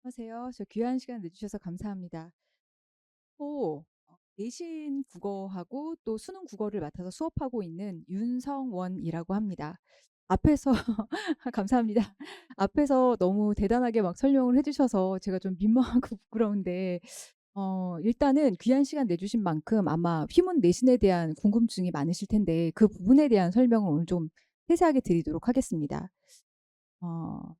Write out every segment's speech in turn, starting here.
안녕하세요. 저 귀한 시간 내주셔서 감사합니다. 내신 국어하고 또 수능 국어를 맡아서 수업하고 있는 윤성원이라고 합니다. 앞에서 감사합니다. 앞에서 너무 대단하게 막 설명을 해주셔서 제가 좀 민망하고 부끄러운데 일단은 귀한 시간 내주신 만큼 아마 휘문 내신에 대한 궁금증이 많으실 텐데 그 부분에 대한 설명을 오늘 좀 세세하게 드리도록 하겠습니다. 어,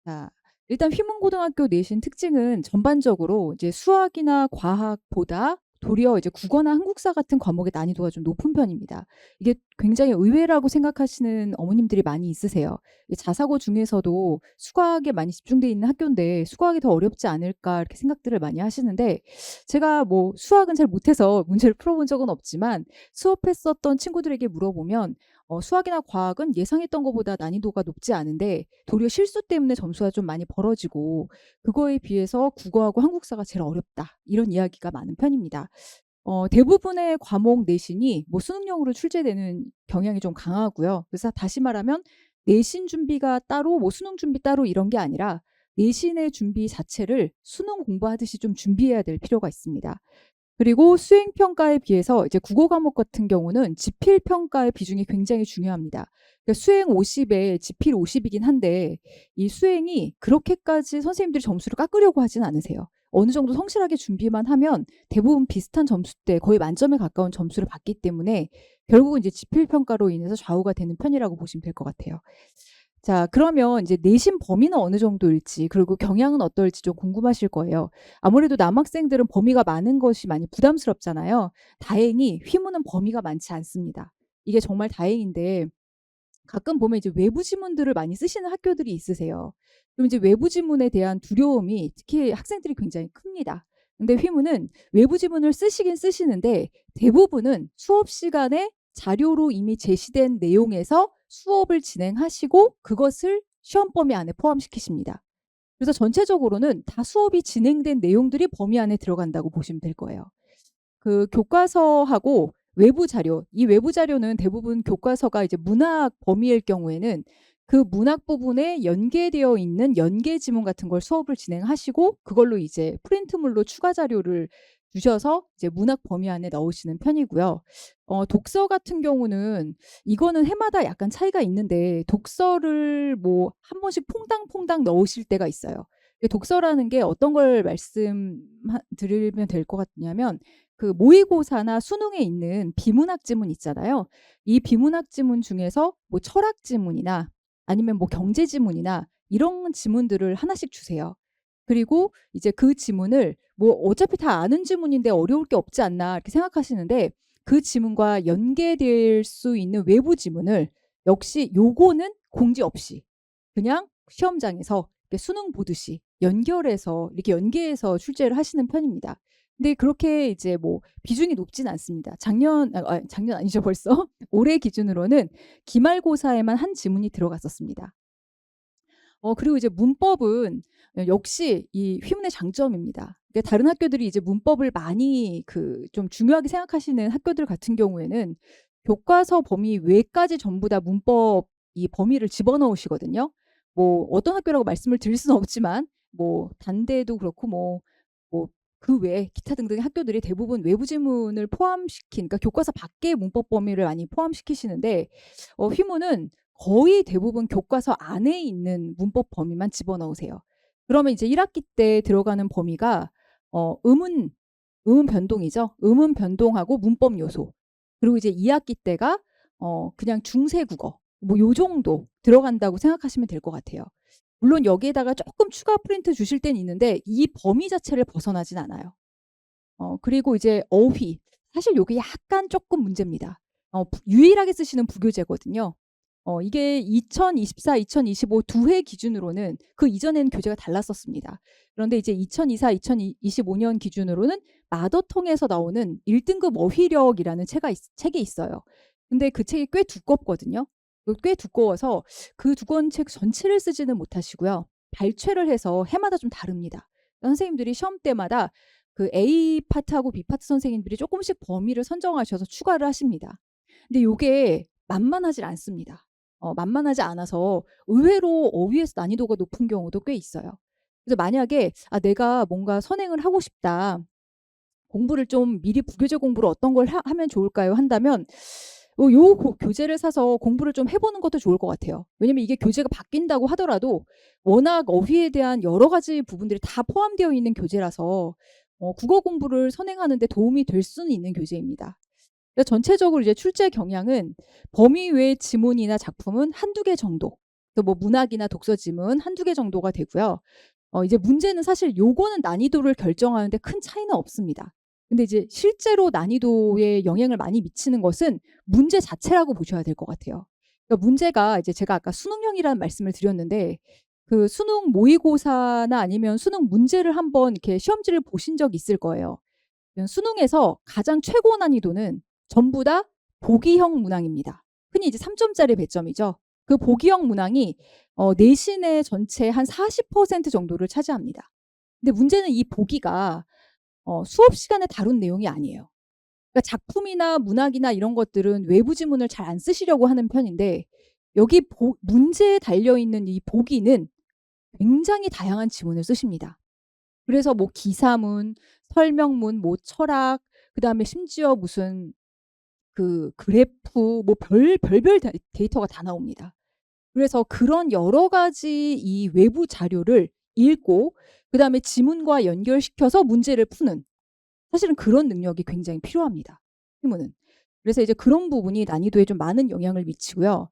자, 일단 휘문고등학교 내신 특징은 전반적으로 이제 수학이나 과학보다 도리어 이제 국어나 한국사 같은 과목의 난이도가 좀 높은 편입니다. 이게 굉장히 의외라고 생각하시는 어머님들이 많이 있으세요. 이 자사고 중에서도 수학에 많이 집중돼 있는 학교인데 수학이 더 어렵지 않을까 이렇게 생각들을 많이 하시는데 제가 뭐 수학은 잘 못해서 문제를 풀어본 적은 없지만 수업했었던 친구들에게 물어보면 수학이나 과학은 예상했던 것보다 난이도가 높지 않은데 도리어 실수 때문에 점수가 좀 많이 벌어지고 그거에 비해서 국어하고 한국사가 제일 어렵다. 이런 이야기가 많은 편입니다. 대부분의 과목 내신이 뭐 수능용으로 출제되는 경향이 좀 강하고요. 그래서 다시 말하면 내신 준비가 따로 뭐 수능 준비 따로 이런 게 아니라 내신의 준비 자체를 수능 공부하듯이 좀 준비해야 될 필요가 있습니다. 그리고 수행 평가에 비해서 이제 국어 과목 같은 경우는 지필 평가의 비중이 굉장히 중요합니다. 그러니까 수행 50에 지필 50이긴 한데 이 수행이 그렇게까지 선생님들이 점수를 깎으려고 하진 않으세요. 어느 정도 성실하게 준비만 하면 대부분 비슷한 점수대 거의 만점에 가까운 점수를 받기 때문에 결국은 이제 지필 평가로 인해서 좌우가 되는 편이라고 보시면 될 것 같아요. 자, 그러면 이제 내신 범위는 어느 정도일지 그리고 경향은 어떨지 좀 궁금하실 거예요. 아무래도 남학생들은 범위가 많은 것이 많이 부담스럽잖아요. 다행히 휘문은 범위가 많지 않습니다. 이게 정말 다행인데 가끔 보면 이제 외부 지문들을 많이 쓰시는 학교들이 있으세요. 그럼 이제 외부 지문에 대한 두려움이 특히 학생들이 굉장히 큽니다. 근데 휘문은 외부 지문을 쓰시긴 쓰시는데 대부분은 수업 시간에 자료로 이미 제시된 내용에서 수업을 진행하시고 그것을 시험 범위 안에 포함시키십니다. 그래서 전체적으로는 다 수업이 진행된 내용들이 범위 안에 들어간다고 보시면 될 거예요. 그 교과서하고 외부 자료, 이 외부 자료는 대부분 교과서가 이제 문학 범위일 경우에는 그 문학 부분에 연계되어 있는 연계 지문 같은 걸 수업을 진행하시고 그걸로 이제 프린트물로 추가 자료를 주셔서 이제 문학 범위 안에 넣으시는 편이고요. 독서 같은 경우는 이거는 해마다 약간 차이가 있는데 독서를 뭐 한 번씩 퐁당퐁당 넣으실 때가 있어요. 독서라는 게 어떤 걸 말씀드리면 될 것 같냐면 그 모의고사나 수능에 있는 비문학 지문 있잖아요. 이 비문학 지문 중에서 뭐 철학 지문이나 아니면 뭐 경제 지문이나 이런 지문들을 하나씩 주세요. 그리고 이제 그 지문을 뭐 어차피 다 아는 지문인데 어려울 게 없지 않나 이렇게 생각하시는데 그 지문과 연계될 수 있는 외부 지문을 역시 요거는 공지 없이 그냥 시험장에서 수능 보듯이 연결해서 이렇게 연계해서 출제를 하시는 편입니다. 근데 그렇게 이제 뭐 비중이 높진 않습니다. 작년 아니죠 벌써 올해 기준으로는 기말고사에만 한 지문이 들어갔었습니다. 그리고 이제 문법은 역시 이 휘문의 장점입니다. 그러니까 다른 학교들이 이제 문법을 많이 그 좀 중요하게 생각하시는 학교들 같은 경우에는 교과서 범위 외까지 전부 다 문법 이 범위를 집어넣으시거든요. 뭐 어떤 학교라고 말씀을 드릴 수는 없지만 뭐 단대도 그렇고 뭐 그 외에 기타 등등의 학교들이 대부분 외부 지문을 포함시킨 그러니까 교과서 밖의 문법 범위를 많이 포함시키시는데 휘문은 거의 대부분 교과서 안에 있는 문법 범위만 집어넣으세요. 그러면 이제 1학기 때 들어가는 범위가 음운 변동이죠. 음운 변동하고 문법 요소. 그리고 이제 2학기 때가 그냥 중세 국어 뭐 요 정도 들어간다고 생각하시면 될 것 같아요. 물론 여기에다가 조금 추가 프린트 주실 때는 있는데 이 범위 자체를 벗어나진 않아요. 그리고 이제 어휘. 사실 요게 약간 조금 문제입니다. 유일하게 쓰시는 부교재거든요. 이게 2024, 2025 두 해 기준으로는 그 이전에는 교재가 달랐었습니다. 그런데 이제 2024, 2025년 기준으로는 마더텅에서 나오는 1등급 어휘력이라는 책이 있어요. 근데 그 책이 꽤 두껍거든요. 꽤 두꺼워서 그 두꺼운 책 전체를 쓰지는 못하시고요. 발췌를 해서 해마다 좀 다릅니다. 선생님들이 시험 때마다 그 A 파트하고 B 파트 선생님들이 조금씩 범위를 선정하셔서 추가를 하십니다. 근데 요게 만만하지 않습니다. 만만하지 않아서 의외로 어휘에서 난이도가 높은 경우도 꽤 있어요. 그래서 만약에 '아 내가 뭔가 선행을 하고 싶다. 공부를 좀 미리 부교재 공부를 어떤 걸 하면 좋을까요?' 한다면 요 교재를 사서 공부를 좀 해 보는 것도 좋을 것 같아요. 왜냐면 이게 교재가 바뀐다고 하더라도 워낙 어휘에 대한 여러 가지 부분들이 다 포함되어 있는 교재라서 국어 공부를 선행하는 데 도움이 될 수는 있는 교재입니다. 그러니까 전체적으로 이제 출제 경향은 범위 외의 지문이나 작품은 한두 개 정도, 또 뭐 문학이나 독서 지문 한두 개 정도가 되고요. 이제 문제는 사실 요거는 난이도를 결정하는데 큰 차이는 없습니다. 근데 이제 실제로 난이도에 영향을 많이 미치는 것은 문제 자체라고 보셔야 될 것 같아요. 그러니까 문제가 이제 제가 아까 수능형이라는 말씀을 드렸는데 그 수능 모의고사나 아니면 수능 문제를 한번 이렇게 시험지를 보신 적이 있을 거예요. 수능에서 가장 최고 난이도는 전부 다 보기형 문항입니다. 흔히 이제 3점짜리 배점이죠. 그 보기형 문항이 내신의 전체 한 40% 정도를 차지합니다. 근데 문제는 이 보기가 수업 시간에 다룬 내용이 아니에요. 그러니까 작품이나 문학이나 이런 것들은 외부 지문을 잘 안 쓰시려고 하는 편인데 여기 문제에 달려 있는 이 보기는 굉장히 다양한 지문을 쓰십니다. 그래서 뭐 기사문, 설명문, 뭐 철학, 그다음에 심지어 무슨 그 그래프 뭐 별별 데이터가 다 나옵니다. 그래서 그런 여러 가지 이 외부 자료를 읽고 그다음에 지문과 연결시켜서 문제를 푸는, 사실은 그런 능력이 굉장히 필요합니다, 힘은. 그래서 이제 그런 부분이 난이도에 좀 많은 영향을 미치고요.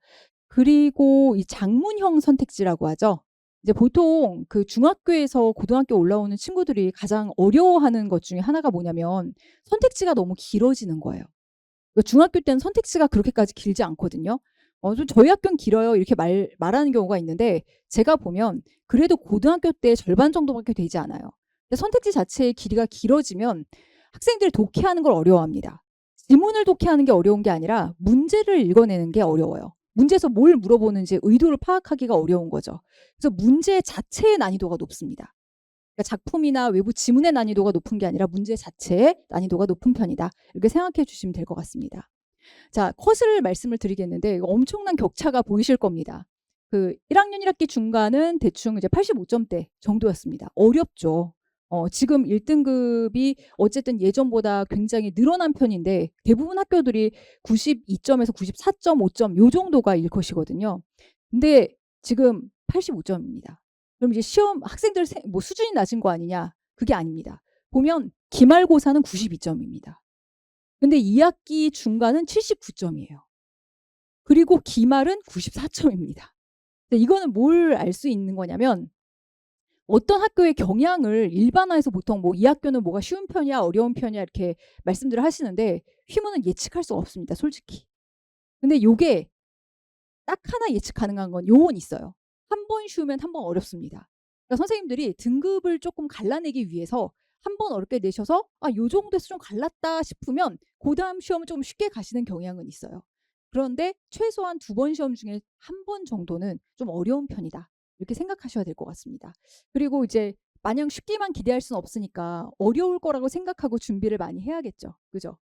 그리고 이 작문형 선택지라고 하죠. 이제 보통 그 중학교에서 고등학교 올라오는 친구들이 가장 어려워하는 것 중에 하나가 뭐냐면 선택지가 너무 길어지는 거예요. 그러니까 중학교 때는 선택지가 그렇게까지 길지 않거든요. 좀 "저희 학교는 길어요." 이렇게 말하는 경우가 있는데 제가 보면 그래도 고등학교 때 절반 정도밖에 되지 않아요. 근데 선택지 자체의 길이가 길어지면 학생들이 독해하는 걸 어려워합니다. 지문을 독해하는 게 어려운 게 아니라 문제를 읽어내는 게 어려워요. 문제에서 뭘 물어보는지 의도를 파악하기가 어려운 거죠. 그래서 문제 자체의 난이도가 높습니다. 그러니까 작품이나 외부 지문의 난이도가 높은 게 아니라 문제 자체의 난이도가 높은 편이다. 이렇게 생각해 주시면 될 것 같습니다. 자, 컷을 말씀을 드리겠는데 엄청난 격차가 보이실 겁니다. 그 1학년 1학기 중간은 대충 이제 85점대 정도였습니다. 어렵죠. 지금 1등급이 어쨌든 예전보다 굉장히 늘어난 편인데 대부분 학교들이 92점에서 94.5점 요 정도가 일컷이거든요. 근데 지금 85점입니다. 그럼 이제 시험 학생들 뭐 수준이 낮은 거 아니냐? 그게 아닙니다. 보면 기말고사는 92점입니다. 근데 2학기 중간은 79점이에요. 그리고 기말은 94점입니다. 이거는 뭘 알 수 있는 거냐면 어떤 학교의 경향을 일반화해서 보통 뭐 이 학교는 뭐가 쉬운 편이야 어려운 편이야 이렇게 말씀들을 하시는데 휘문은 예측할 수가 없습니다, 솔직히. 근데 요게 딱 하나 예측 가능한 건 요건 있어요. 한 번 쉬우면 한 번 어렵습니다. 그러니까 선생님들이 등급을 조금 갈라내기 위해서 한 번 어렵게 내셔서 '아 요 정도에서 좀 갈랐다.' 싶으면 그다음 시험을 좀 쉽게 가시는 경향은 있어요. 그런데 최소한 두 번 시험 중에 한 번 정도는 좀 어려운 편이다. 이렇게 생각하셔야 될 것 같습니다. 그리고 이제 마냥 쉽기만 기대할 수는 없으니까 어려울 거라고 생각하고 준비를 많이 해야겠죠. 그죠?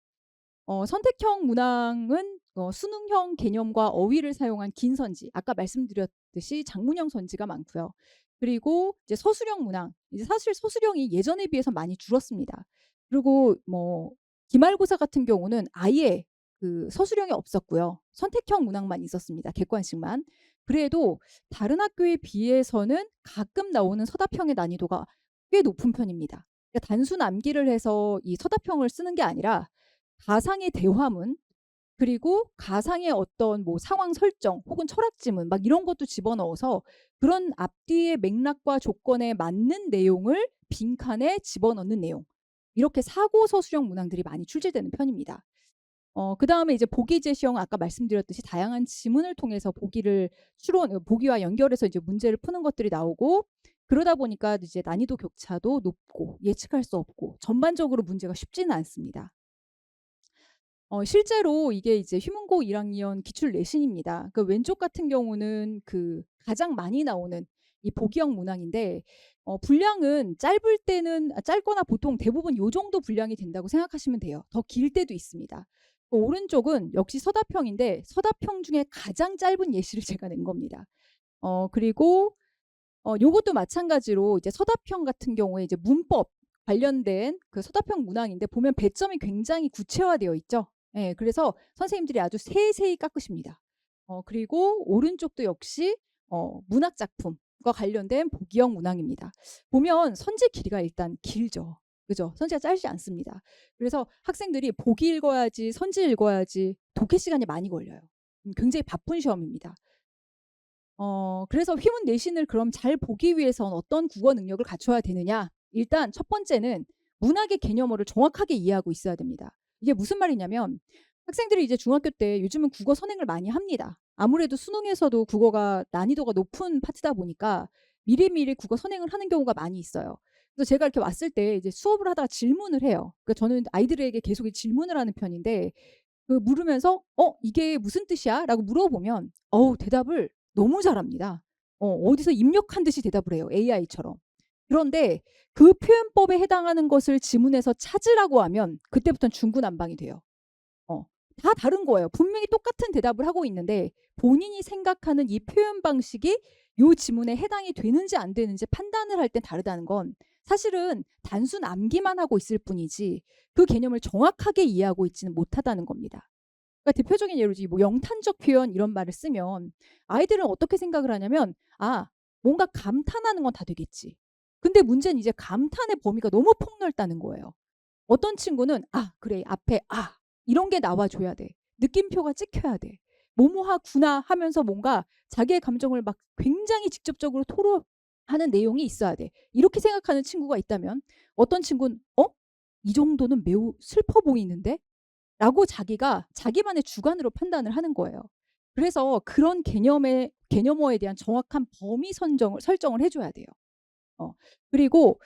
선택형 문항은 수능형 개념과 어휘를 사용한 긴 선지, 아까 말씀드렸듯이 작문형 선지가 많고요. 그리고 이제 서술형 문항, 이제 사실 서술형이 예전에 비해서 많이 줄었습니다. 그리고 뭐 기말고사 같은 경우는 아예 그 서술형이 없었고요. 선택형 문항만 있었습니다, 객관식만. 그래도 다른 학교에 비해서는 가끔 나오는 서답형의 난이도가 꽤 높은 편입니다. 그러니까 단순 암기를 해서 이 서답형을 쓰는 게 아니라 가상의 대화문, 그리고 가상의 어떤 뭐 상황 설정 혹은 철학 지문 막 이런 것도 집어넣어서 그런 앞뒤의 맥락과 조건에 맞는 내용을 빈칸에 집어넣는 내용, 이렇게 사고 서술형 문항들이 많이 출제되는 편입니다. 그다음에 이제 보기 제시형, 아까 말씀드렸듯이 다양한 지문을 통해서 보기와 연결해서 이제 문제를 푸는 것들이 나오고, 그러다 보니까 이제 난이도 격차도 높고 예측할 수 없고 전반적으로 문제가 쉽지는 않습니다. 실제로 이게 이제 휘문고 1학년 기출 내신입니다. 그 왼쪽 같은 경우는 그 가장 많이 나오는 이 보기형 문항인데 분량은 짧거나 보통 대부분 요 정도 분량이 된다고 생각하시면 돼요. 더 길 때도 있습니다. 오른쪽은 역시 서답형인데 서답형 중에 가장 짧은 예시를 제가 낸 겁니다. 그리고 요것도 마찬가지로 이제 서답형 같은 경우에 이제 문법 관련된 그 서답형 문항인데 보면 배점이 굉장히 구체화되어 있죠. 예. 그래서 선생님들이 아주 세세히 깎으십니다. 그리고 오른쪽도 역시 문학 작품과 관련된 보기형 문항입니다. 보면 선지 길이가 일단 길죠. 그죠? 선지가 짧지 않습니다. 그래서 학생들이 보기 읽어야지, 선지 읽어야지 독해 시간이 많이 걸려요. 굉장히 바쁜 시험입니다. 그래서 휘문 내신을 그럼 잘 보기 위해선 어떤 국어 능력을 갖춰야 되느냐? 일단 첫 번째는 문학의 개념어를 정확하게 이해하고 있어야 됩니다. 이게 무슨 말이냐면 학생들이 이제 중학교 때 요즘은 국어 선행을 많이 합니다. 아무래도 수능에서도 국어가 난이도가 높은 파트다 보니까 미리미리 국어 선행을 하는 경우가 많이 있어요. 그래서 제가 이렇게 왔을 때 이제 수업을 하다가 질문을 해요. 그러니까 저는 아이들에게 계속 질문을 하는 편인데 그 물으면서 이게 무슨 뜻이야? 라고 물어보면 대답을 너무 잘합니다. 어디서 입력한 듯이 대답을 해요. AI처럼. 그런데 그 표현법에 해당하는 것을 지문에서 찾으라고 하면 그때부터는 중구난방이 돼요. 다 다른 거예요. 분명히 똑같은 대답을 하고 있는데 본인이 생각하는 이 표현 방식이 요 지문에 해당이 되는지 안 되는지 판단을 할 땐 다르다는 건 사실은 단순 암기만 하고 있을 뿐이지 그 개념을 정확하게 이해하고 있지는 못하다는 겁니다. 그러니까 대표적인 예로 뭐 영탄적 표현 이런 말을 쓰면 아이들은 어떻게 생각을 하냐면 뭔가 감탄하는 건 다 되겠지. 근데 문제는 이제 감탄의 범위가 너무 폭넓다는 거예요. 어떤 친구는 그래 앞에 이런 게 나와줘야 돼. 느낌표가 찍혀야 돼. 뭐뭐하구나 하면서 뭔가 자기의 감정을 막 굉장히 직접적으로 토로하는 내용이 있어야 돼. 이렇게 생각하는 친구가 있다면 어떤 친구는 이 정도는 매우 슬퍼 보이는데? 라고 자기가 자기만의 주관으로 판단을 하는 거예요. 그래서 그런 개념어에 대한 정확한 범위 설정을 해줘야 돼요. 그리고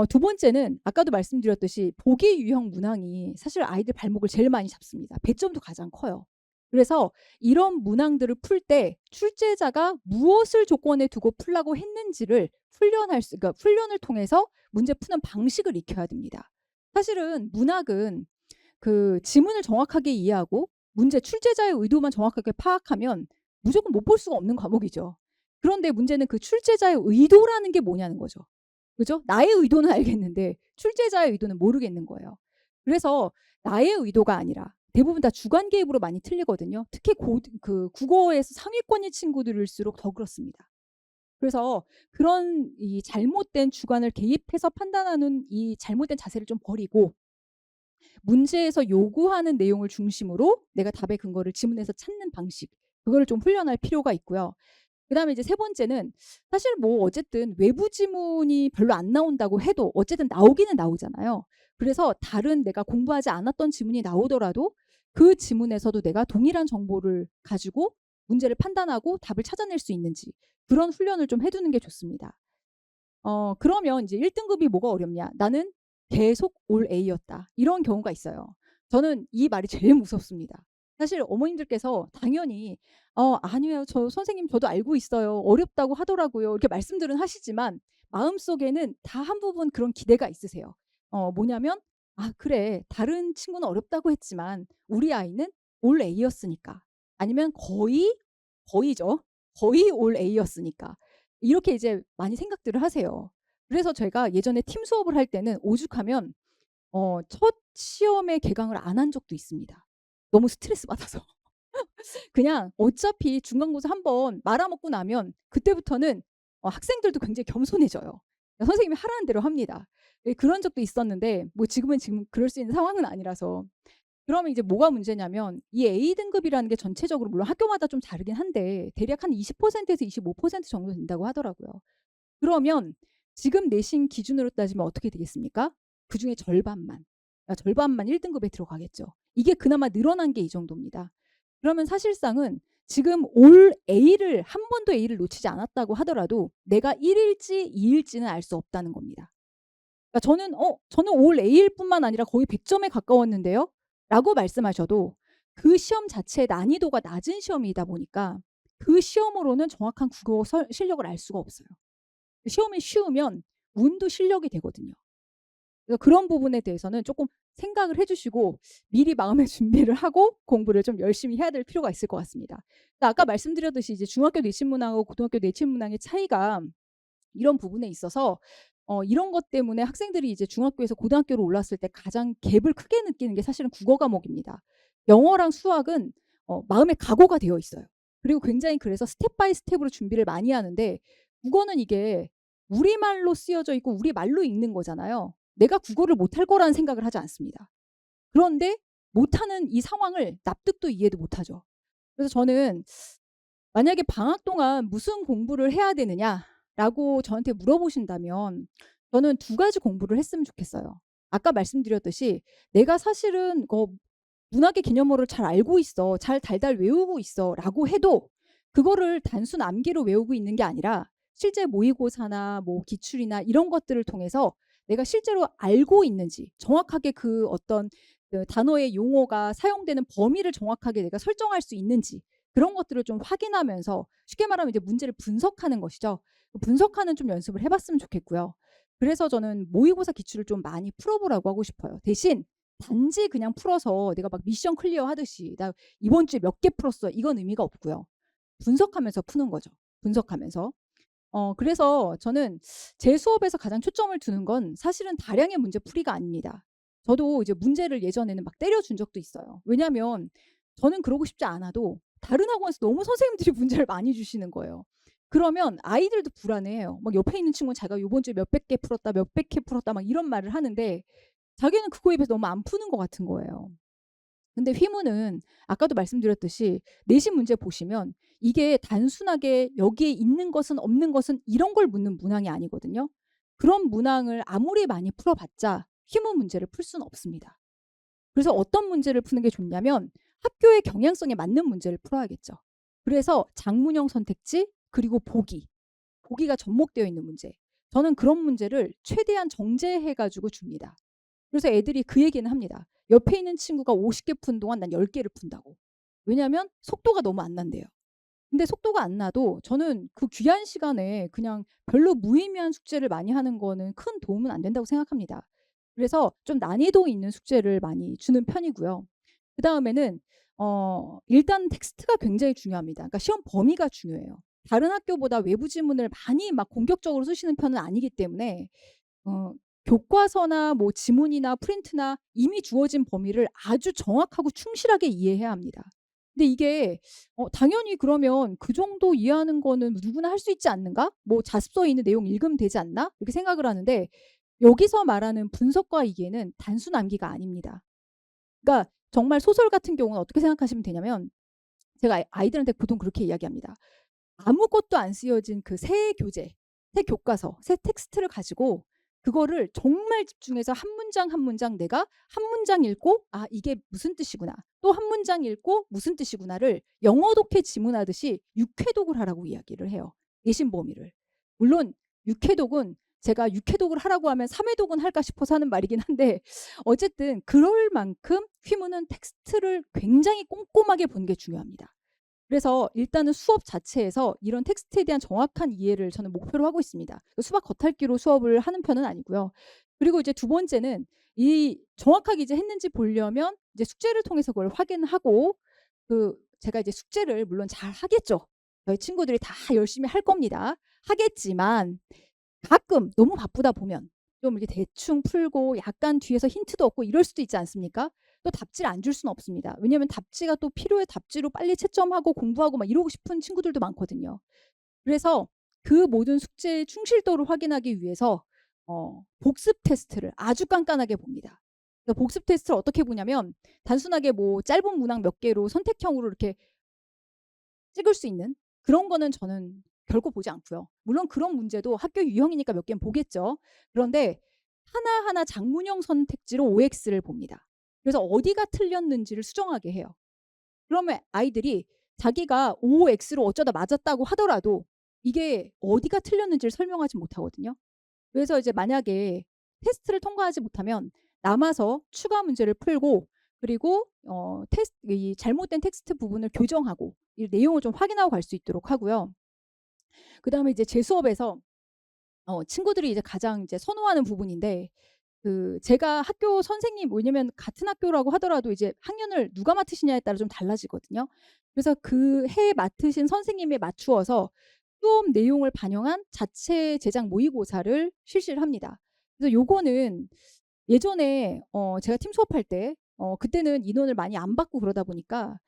두 번째는 아까도 말씀드렸듯이 보기 유형 문항이 사실 아이들 발목을 제일 많이 잡습니다. 배점도 가장 커요. 그래서 이런 문항들을 풀 때 출제자가 무엇을 조건에 두고 풀라고 했는지를 그러니까 훈련을 통해서 문제 푸는 방식을 익혀야 됩니다. 사실은 문학은 그 지문을 정확하게 이해하고 문제 출제자의 의도만 정확하게 파악하면 무조건 못 볼 수가 없는 과목이죠. 그런데 문제는 그 출제자의 의도라는 게 뭐냐는 거죠. 그죠? 나의 의도는 알겠는데 출제자의 의도는 모르겠는 거예요. 그래서 나의 의도가 아니라 대부분 다 주관 개입으로 많이 틀리거든요. 특히 그 국어에서 상위권인 친구들일수록 더 그렇습니다. 그래서 그런 이 잘못된 주관을 개입해서 판단하는 이 잘못된 자세를 좀 버리고 문제에서 요구하는 내용을 중심으로 내가 답의 근거를 지문에서 찾는 방식, 그거를 좀 훈련할 필요가 있고요. 그다음에 이제 세 번째는 사실 뭐 어쨌든 외부 지문이 별로 안 나온다고 해도 어쨌든 나오기는 나오잖아요. 그래서 다른 내가 공부하지 않았던 지문이 나오더라도 그 지문에서도 내가 동일한 정보를 가지고 문제를 판단하고 답을 찾아낼 수 있는지 그런 훈련을 좀 해두는 게 좋습니다. 그러면 이제 1등급이 뭐가 어렵냐? 나는 계속 올 A였다. 이런 경우가 있어요. 저는 이 말이 제일 무섭습니다. 사실 어머님들께서 당연히 아니에요. 선생님 저도 알고 있어요. 어렵다고 하더라고요. 이렇게 말씀들은 하시지만 마음속에는 다 한 부분 그런 기대가 있으세요. 뭐냐면 그래. 다른 친구는 어렵다고 했지만 우리 아이는 올 A였으니까. 아니면 거의죠. 거의 올 A였으니까. 이렇게 이제 많이 생각들을 하세요. 그래서 제가 예전에 팀 수업을 할 때는 오죽하면 첫 시험에 개강을 안 한 적도 있습니다. 너무 스트레스 받아서. 그냥 어차피 중간고사 한번 말아먹고 나면 그때부터는 학생들도 굉장히 겸손해져요. 선생님이 하라는 대로 합니다. 예, 그런 적도 있었는데 뭐 지금 그럴 수 있는 상황은 아니라서. 그러면 이제 뭐가 문제냐면 이 A등급이라는 게 전체적으로 물론 학교마다 좀 다르긴 한데 대략 한 20%에서 25% 정도 된다고 하더라고요. 그러면 지금 내신 기준으로 따지면 어떻게 되겠습니까? 그중에 절반만. 절반만 1등급에 들어가겠죠. 이게 그나마 늘어난 게 이 정도입니다. 그러면 사실상은 지금 올 A를 한 번도 A를 놓치지 않았다고 하더라도 내가 1일지 2일지는 알 수 없다는 겁니다. 그러니까 저는 올 A일 뿐만 아니라 거의 100점에 가까웠는데요. 라고 말씀하셔도 그 시험 자체의 난이도가 낮은 시험이다 보니까 그 시험으로는 정확한 국어 실력을 알 수가 없어요. 시험이 쉬우면 운도 실력이 되거든요. 그래서 그런 부분에 대해서는 조금 생각을 해주시고 미리 마음의 준비를 하고 공부를 좀 열심히 해야 될 필요가 있을 것 같습니다. 아까 말씀드렸듯이 이제 중학교 내신문항하고 고등학교 내신문항의 차이가 이런 부분에 있어서 이런 것 때문에 학생들이 이제 중학교에서 고등학교로 올랐을 때 가장 갭을 크게 느끼는 게 사실은 국어 과목입니다. 영어랑 수학은 마음의 각오가 되어 있어요. 그리고 굉장히 그래서 스텝 바이 스텝으로 준비를 많이 하는데 국어는 이게 우리말로 쓰여져 있고 우리말로 읽는 거잖아요. 내가 국어를 못할 거라는 생각을 하지 않습니다. 그런데 못하는 이 상황을 납득도 이해도 못하죠. 그래서 저는 만약에 방학 동안 무슨 공부를 해야 되느냐라고 저한테 물어보신다면 저는 두 가지 공부를 했으면 좋겠어요. 아까 말씀드렸듯이 내가 사실은 문학의 개념어를 잘 알고 있어. 잘 달달 외우고 있어. 라고 해도 그거를 단순 암기로 외우고 있는 게 아니라 실제 모의고사나 뭐 기출이나 이런 것들을 통해서 내가 실제로 알고 있는지 정확하게 그 어떤 그 단어의 용어가 사용되는 범위를 정확하게 내가 설정할 수 있는지 그런 것들을 좀 확인하면서 쉽게 말하면 이제 문제를 분석하는 것이죠. 분석하는 좀 연습을 해봤으면 좋겠고요. 그래서 저는 모의고사 기출을 좀 많이 풀어보라고 하고 싶어요. 대신 단지 그냥 풀어서 내가 막 미션 클리어 하듯이 나 이번 주에 몇 개 풀었어 이건 의미가 없고요. 분석하면서 푸는 거죠. 분석하면서. 그래서 저는 제 수업에서 가장 초점을 두는 건 사실은 다량의 문제 풀이가 아닙니다. 저도 이제 문제를 예전에는 막 때려준 적도 있어요. 왜냐하면 저는 그러고 싶지 않아도 다른 학원에서 너무 선생님들이 문제를 많이 주시는 거예요. 그러면 아이들도 불안해해요. 막 옆에 있는 친구는 자기가 이번 주에 몇백 개 풀었다, 몇백 개 풀었다 막 이런 말을 하는데 자기는 그거에 비해서 너무 안 푸는 것 같은 거예요. 근데 휘무는 아까도 말씀드렸듯이 내신 문제 보시면 이게 단순하게 여기에 있는 것은 없는 것은 이런 걸 묻는 문항이 아니거든요. 그런 문항을 아무리 많이 풀어봤자 휘무 문제를 풀 수는 없습니다. 그래서 어떤 문제를 푸는 게 좋냐면 학교의 경향성에 맞는 문제를 풀어야겠죠. 그래서 장문형 선택지 그리고 보기가 접목되어 있는 문제. 저는 그런 문제를 최대한 정제해가지고 줍니다. 그래서 애들이 그 얘기는 합니다. 옆에 있는 친구가 50개 푼 동안 난 10개를 푼다고. 왜냐하면 속도가 너무 안 난대요. 근데 속도가 안 나도 저는 그 귀한 시간에 그냥 별로 무의미한 숙제를 많이 하는 거는 큰 도움은 안 된다고 생각합니다. 그래서 좀 난이도 있는 숙제를 많이 주는 편이고요. 그다음에는 일단 텍스트가 굉장히 중요합니다. 그러니까 시험 범위가 중요해요. 다른 학교보다 외부 지문을 많이 막 공격적으로 쓰시는 편은 아니기 때문에 어 교과서나 뭐 지문이나 프린트나 이미 주어진 범위를 아주 정확하고 충실하게 이해해야 합니다. 근데 이게 당연히 그러면 '그 정도 이해하는 거는 누구나 할 수 있지 않는가? 뭐 자습서에 있는 내용 읽으면 되지 않나?' 이렇게 생각을 하는데 여기서 말하는 분석과 이해는 단순 암기가 아닙니다. 그러니까 정말 소설 같은 경우는 어떻게 생각하시면 되냐면 제가 아이들한테 보통 그렇게 이야기합니다. 아무것도 안 쓰여진 그 새 교재, 새 교과서, 새 텍스트를 가지고 그거를 정말 집중해서 한 문장 한 문장 내가 한 문장 읽고 '아 이게 무슨 뜻이구나.' 또 한 문장 읽고 '무슨 뜻이구나.'를 영어 독해 지문하듯이 육회독을 하라고 이야기를 해요, 내신 범위를. 물론 육회독은 제가 육회독을 하라고 하면 삼회독은 할까 싶어서 하는 말이긴 한데 어쨌든 그럴 만큼 휘무는 텍스트를 굉장히 꼼꼼하게 보는 게 중요합니다. 그래서 일단은 수업 자체에서 이런 텍스트에 대한 정확한 이해를 저는 목표로 하고 있습니다. 수박 겉핥기로 수업을 하는 편은 아니고요. 그리고 이제 두 번째는 이 정확하게 이제 했는지 보려면 이제 숙제를 통해서 그걸 확인하고 제가 이제 숙제를 물론 잘 하겠죠. 저희 친구들이 다 열심히 할 겁니다. 하겠지만 가끔 너무 바쁘다 보면 좀 이렇게 대충 풀고 약간 뒤에서 힌트도 얻고 이럴 수도 있지 않습니까? 또 답지를 안 줄 수는 없습니다. 왜냐하면 답지가 또 필요해 답지로 빨리 채점하고 공부하고 막 이러고 싶은 친구들도 많거든요. 그래서 그 모든 숙제의 충실도를 확인하기 위해서 복습 테스트를 아주 깐깐하게 봅니다. 복습 테스트를 어떻게 보냐면 단순하게 뭐 짧은 문항 몇 개로 선택형으로 이렇게 찍을 수 있는 그런 거는 저는 결코 보지 않고요. 물론 그런 문제도 학교 유형이니까 몇 개는 보겠죠. 그런데 하나하나 장문형 선택지로 OX를 봅니다. 그래서 어디가 틀렸는지를 수정하게 해요. 그러면 아이들이 자기가 OX로 어쩌다 맞았다고 하더라도 이게 어디가 틀렸는지를 설명하지 못하거든요. 그래서 이제 만약에 테스트를 통과하지 못하면 남아서 추가 문제를 풀고 그리고 이 잘못된 텍스트 부분을 교정하고 이 내용을 좀 확인하고 갈 수 있도록 하고요. 그다음에 이제 제 수업에서 친구들이 이제 가장 이제 선호하는 부분인데 제가 학교 선생님 왜냐면 같은 학교라고 하더라도 이제 학년을 누가 맡으시냐에 따라 좀 달라지거든요. 그래서 그 해 맡으신 선생님에 맞추어서 수업 내용을 반영한 자체 제작 모의고사를 실시를 합니다. 그래서 요거는 예전에 제가 팀 수업할 때 그때는 인원을 많이 안 받고 그러다 보니까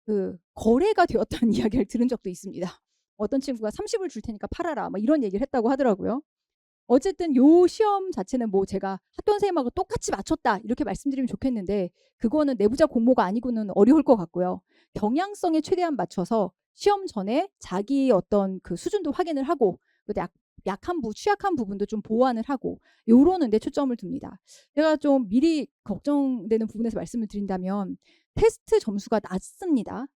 그 거래가 되었다는 이야기를 들은 적도 있습니다. 어떤 친구가 "30을 줄 테니까 팔아라." 막 이런 얘기를 했다고 하더라고요. 어쨌든 요 시험 자체는 뭐 제가 "학교 선생님하고 똑같이 맞췄다." 이렇게 말씀드리면 좋겠는데 그거는 내부자 공모가 아니고는 어려울 것 같고요. 경향성에 최대한 맞춰서 시험 전에 자기의 어떤 그 수준도 확인을 하고 또 약한 취약한 부분도 좀 보완을 하고 요러는 데 초점을 둡니다. 제가 좀 미리 걱정되는 부분에서 말씀을 드린다면 테스트 점수가 낮습니다.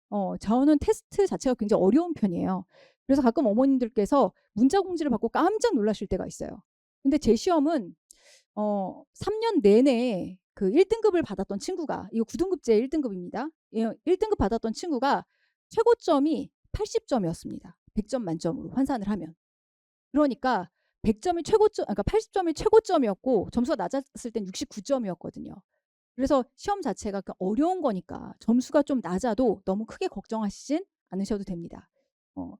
저는 테스트 자체가 굉장히 어려운 편이에요. 그래서 가끔 어머님들께서 문자 공지를 받고 깜짝 놀라실 때가 있어요. 근데 제 시험은 3년 내내 그 1 등급을 받았던 친구가, 이거 9 등급제 1 등급입니다. 예, 1 등급 받았던 친구가 최고점이 80 점이었습니다. 100점 만점으로 환산을 하면. 그러니까 100 점이 최고점, 그러니까 80 점이 최고점이었고 점수가 낮았을 땐 69 점이었거든요. 그래서 시험 자체가 어려운 거니까 점수가 좀 낮아도 너무 크게 걱정하시진 않으셔도 됩니다. 어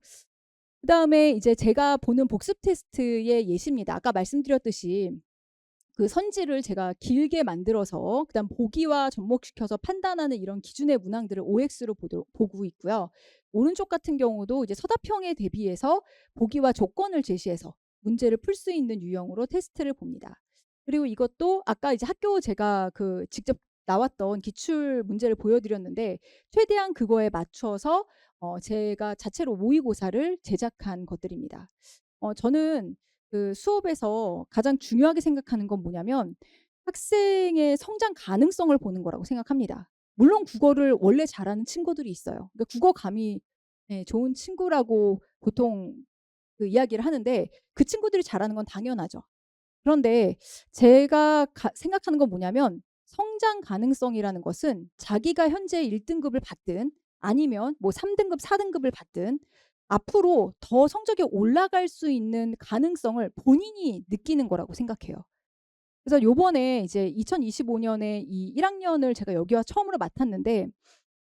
그다음에 이제 제가 보는 복습 테스트의 예시입니다. 아까 말씀드렸듯이 그 선지를 제가 길게 만들어서 그다음 보기와 접목시켜서 판단하는 이런 기준의 문항들을 OX로 보고 있고요. 오른쪽 같은 경우도 이제 서답형에 대비해서 보기와 조건을 제시해서 문제를 풀 수 있는 유형으로 테스트를 봅니다. 그리고 이것도 아까 이제 학교 제가 그 직접 나왔던 기출 문제를 보여드렸는데 최대한 그거에 맞춰서 제가 자체로 모의고사를 제작한 것들입니다. 저는 그 수업에서 가장 중요하게 생각하는 건 뭐냐면 학생의 성장 가능성을 보는 거라고 생각합니다. 물론 국어를 원래 잘하는 친구들이 있어요. 그러니까 국어감이 좋은 친구라고 보통 그 이야기를 하는데 그 친구들이 잘하는 건 당연하죠. 그런데 제가 생각하는 건 뭐냐면 성장 가능성이라는 것은 자기가 현재 1 등급을 받든 아니면 뭐 3 등급, 4 등급을 받든 앞으로 더 성적이 올라갈 수 있는 가능성을 본인이 느끼는 거라고 생각해요. 그래서 요번에 이제 2025 년에 이 1 학년을 제가 여기와 처음으로 맡았는데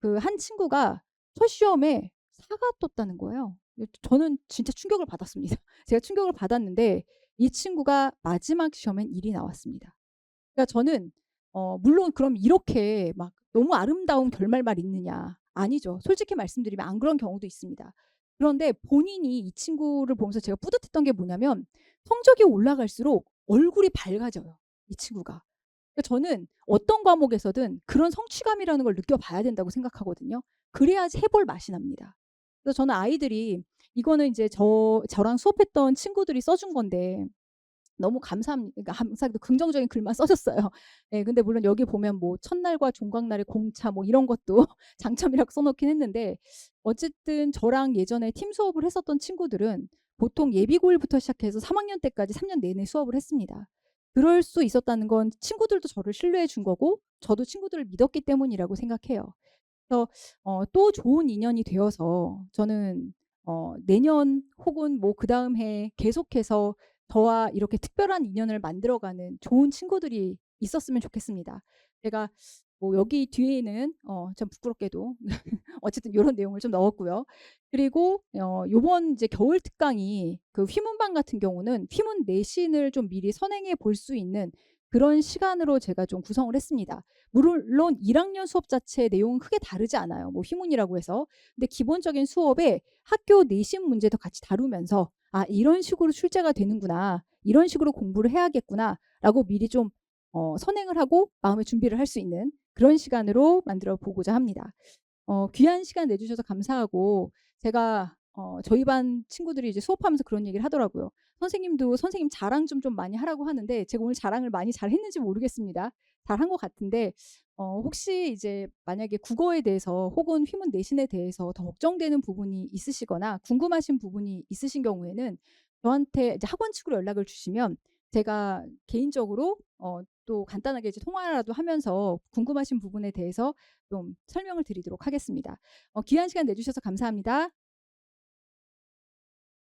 그 한 친구가 첫 시험에 4가 떴다는 거예요. 저는 진짜 충격을 받았습니다. 제가 충격을 받았는데 이 친구가 마지막 시험엔 1이 나왔습니다. 그러니까 저는 물론 그럼 이렇게 막 너무 아름다운 결말만 있느냐. 아니죠. 솔직히 말씀드리면 안 그런 경우도 있습니다. 그런데 본인이 이 친구를 보면서 제가 뿌듯했던 게 뭐냐면 성적이 올라갈수록 얼굴이 밝아져요, 이 친구가. 그러니까 저는 어떤 과목에서든 그런 성취감이라는 걸 느껴봐야 된다고 생각하거든요. 그래야지 해볼 맛이 납니다. 그래서 저는 아이들이 이거는 이제 저랑 수업했던 친구들이 써준 건데 너무 그러니까 감사하게도 긍정적인 글만 써 줬어요. 예, 근데 물론 여기 보면 뭐 첫날과 종강날의 공차 뭐 이런 것도 장점이라고 써 놓긴 했는데 어쨌든 저랑 예전에 팀 수업을 했었던 친구들은 보통 예비고일부터 시작해서 3 학년 때까지 3년 내내 수업을 했습니다. 그럴 수 있었다는 건 친구들도 저를 신뢰해 준 거고 저도 친구들을 믿었기 때문이라고 생각해요. 그래서 또 좋은 인연이 되어서 저는 내년 혹은 뭐 그다음 해 계속해서 저와 이렇게 특별한 인연을 만들어가는 좋은 친구들이 있었으면 좋겠습니다. 제가 뭐 여기 뒤에는 참 부끄럽게도 어쨌든 요런 내용을 좀 넣었고요. 그리고 요번 이제 겨울 특강이 그 휘문반 같은 경우는 휘문 내신을 좀 미리 선행해 볼 수 있는 그런 시간으로 제가 좀 구성을 했습니다. 물론 1 학년 수업 자체의 내용은 크게 다르지 않아요, 뭐 휘문이라고 해서. 근데 기본적인 수업에 학교 내신 문제도 같이 다루면서 '아 이런 식으로 출제가 되는구나. 이런 식으로 공부를 해야겠구나.'라고 미리 좀 선행을 하고 마음의 준비를 할 수 있는 그런 시간으로 만들어 보고자 합니다. 귀한 시간 내 주셔서 감사하고 제가 저희 반 친구들이 이제 수업하면서 그런 얘기를 하더라고요. 선생님도 선생님 자랑 좀 많이 하라고 하는데 제가 오늘 자랑을 많이 잘했는지 모르겠습니다. 잘한 것 같은데 혹시 이제 만약에 국어에 대해서 혹은 휘문 내신에 대해서 더 걱정되는 부분이 있으시거나 궁금하신 부분이 있으신 경우에는 저한테 이제 학원 측으로 연락을 주시면 제가 개인적으로 또 간단하게 이제 통화라도 하면서 궁금하신 부분에 대해서 좀 설명을 드리도록 하겠습니다. 귀한 시간 내 주셔서 감사합니다.